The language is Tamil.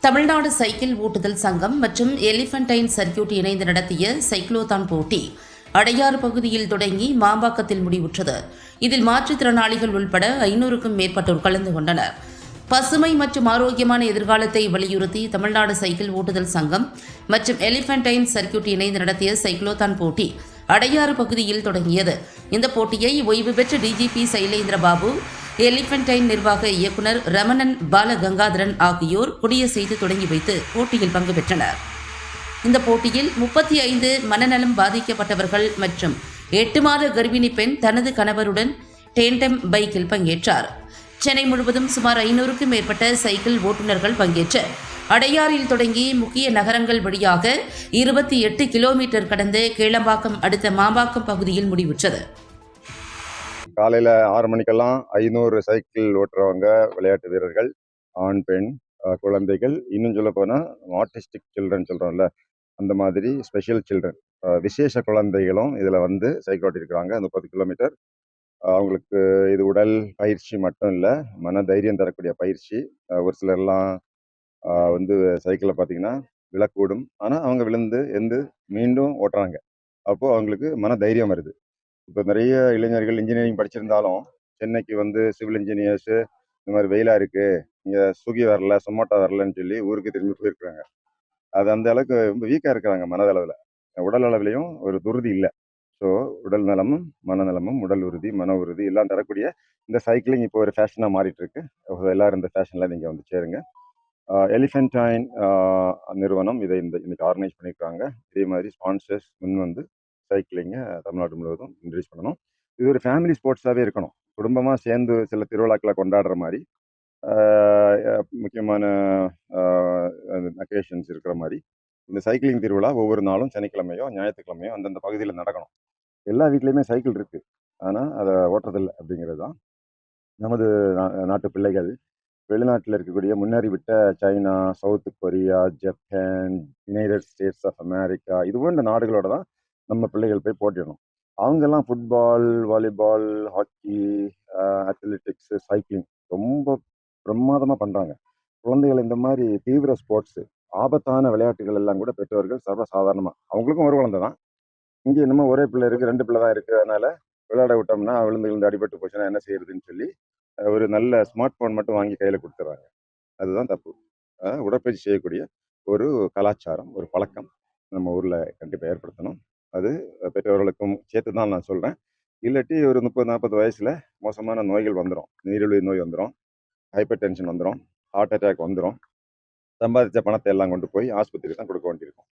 தமிழ்நாடு சைக்கிள் ஓட்டுதல் சங்கம் மற்றும் எலிபென்டைன் சர்க்கியூட் இணைந்து நடத்திய சைக்ளோதான் போட்டி அடையாறு பகுதியில் தொடங்கி மாம்பாக்கத்தில் முடிவுற்றது. இதில் மாற்றுத்திறனாளிகள் உள்பட 500க்கும் மேற்பட்டோர் கலந்து கொண்டனர். பசுமை மற்றும் ஆரோக்கியமான எதிர்காலத்தை வலியுறுத்தி தமிழ்நாடு சைக்கிள் ஓட்டுதல் சங்கம் மற்றும் எலிபென்டைன் சர்க்கியூட் இணைந்து நடத்திய சைக்ளோதான் போட்டி அடையாறு பகுதியில் தொடங்கியது. இந்த போட்டியை ஓய்வு பெற்ற டிஜிபி சைலேந்திரபாபு, எலிபென்டைன் நிர்வாக இயக்குநர் ரமணன் பாலகங்காதரன் ஆகியோர் கொடியசைத்து தொடங்கி வைத்து போட்டியில் பங்கு பெற்றனர். இந்த போட்டியில் 35 மனநலம் பாதிக்கப்பட்டவர்கள் மற்றும் 8 மாத கர்ப்பிணி பெண் தனது கணவருடன் டேண்டம் பைக்கில் பங்கேற்றார். சென்னை முழுவதும் சுமார் 500க்கும் மேற்பட்ட சைக்கிள் ஓட்டுநர்கள் பங்கேற்ற அடையாறில் தொடங்கி முக்கிய நகரங்கள் வழியாக 28 கிலோமீட்டர் கடந்து கேளம்பாக்கம் அடுத்த மாம்பாக்கம் பகுதியில் முடிவுற்றது. காலையில் 6 மணிக்கெல்லாம் 500 சைக்கிள் ஓட்டுறவங்க, விளையாட்டு வீரர்கள், ஆண் பெண் குழந்தைகள், இன்னும் சொல்ல போனால் ஆர்டிஸ்டிக் சில்ட்ரன் சொல்கிறோம்ல, அந்த மாதிரி ஸ்பெஷல் சில்ட்ரன், விசேஷ குழந்தைகளும் இதில் வந்து சைக்கிள் ஓட்டியிருக்கிறாங்க. 30 கிலோமீட்டர். அவங்களுக்கு இது உடல் பயிற்சி மட்டும் இல்லை, மன தைரியம் தரக்கூடிய பயிற்சி. ஒரு சிலர்லாம் வந்து சைக்கிளில் பார்த்தீங்கன்னா விழக்கூடும், ஆனால் அவங்க விழுந்து எந்து மீண்டும் ஓட்டுறாங்க. அப்போது அவங்களுக்கு மன தைரியம் வருது. இப்போ நிறைய இளைஞர்கள் இன்ஜினியரிங் படிச்சிருந்தாலும் சென்னைக்கு வந்து சிவில் இன்ஜினியர்ஸு இந்த மாதிரி வெயிலாக இருக்குது, இங்கே ஸ்விக்கி வரல, சொமோட்டோ வரலன்னு சொல்லி ஊருக்கு திரும்பி போயிருக்கிறாங்க. அது அந்த அளவுக்கு ரொம்ப வீக்காக இருக்கிறாங்க மனதளவில். உடல் அளவுலையும் ஒரு துருதி இல்லை. ஸோ உடல் நலமும் மனநலமும், உடல் உறுதி, மன உறுதி எல்லாம் தரக்கூடிய இந்த சைக்கிளிங் இப்போ ஒரு ஃபேஷனாக மாறிட்டு இருக்கு. எல்லாரும் இந்த ஃபேஷனில் நீங்கள் வந்து சேருங்க. எலிஃபென்டைன் நிறுவனம் இதை இன்னைக்கு ஆர்கனைஸ் பண்ணியிருக்காங்க. இதே மாதிரி ஸ்பான்சர்ஸ் முன் வந்து சைக்கிளிங்கை தமிழ்நாடு முழுவதும் இன்ட்ரடியூஸ் பண்ணணும். இது ஒரு ஃபேமிலி ஸ்போர்ட்ஸாகவே இருக்கணும். குடும்பமாக சேர்ந்து சில திருவிழாக்களை கொண்டாடுற மாதிரி, முக்கியமான அக்கேஷன்ஸ் இருக்கிற மாதிரி இந்த சைக்கிளிங் திருவிழா ஒவ்வொரு நாளும் சனிக்கிழமையோ ஞாயிற்றுக்கிழமையோ அந்தந்த பகுதியில் நடக்கணும். எல்லா வீட்லேயுமே சைக்கிள் இருக்குது, ஆனால் அதை ஓட்டுறதில்லை. அப்படிங்கிறது தான் நமது நாட்டு பிள்ளைகள் வெளிநாட்டில் இருக்கக்கூடிய முன்னேறிவிட்ட China, South Korea, Japan, United States of America, இது போன்ற நாடுகளோட தான் நம்ம பிள்ளைகள் போய் போட்டிடணும். அவங்கெல்லாம் football, volleyball, hockey, athletics, cycling ரொம்ப பிரமாதமாக பண்ணுறாங்க. குழந்தைகள் இந்த மாதிரி தீவிர ஸ்போர்ட்ஸு, ஆபத்தான விளையாட்டுகள் எல்லாம் கூட பெற்றோர்கள் சர்வசாதாரணமாக, அவங்களுக்கும் ஒரு குழந்தை தான், இங்கே என்னமோ ஒரே பிள்ளை இருக்குது, 2 பிள்ளை தான் இருக்குது, அதனால் விளையாட விட்டோம்னா விழுந்து அடிபட்டு போச்சுன்னா என்ன செய்யறதுன்னு சொல்லி ஒரு நல்ல ஸ்மார்ட் ஃபோன் மட்டும் வாங்கி கையில் கொடுத்துட்றாங்க. அதுதான் தப்பு. உடற்பயிற்சி செய்யக்கூடிய ஒரு கலாச்சாரம், ஒரு பழக்கம் நம்ம ஊரில் கண்டிப்பாக ஏற்படுத்தணும். அது பெற்றோர்களுக்கும் சேர்த்து தான் நான் சொல்கிறேன். இல்லாட்டி ஒரு 30-40 வயசில் மோசமான நோய்கள் வந்துடும். நீரிழிவு நோய் வந்துடும், ஹைப்பர் டென்ஷன் வந்துடும், ஹார்ட் அட்டாக் வந்துடும். சம்பாதிச்ச பணத்தை எல்லாம் கொண்டு போய் ஆஸ்பத்திரி தான் கொடுக்க வேண்டியிருக்கும்.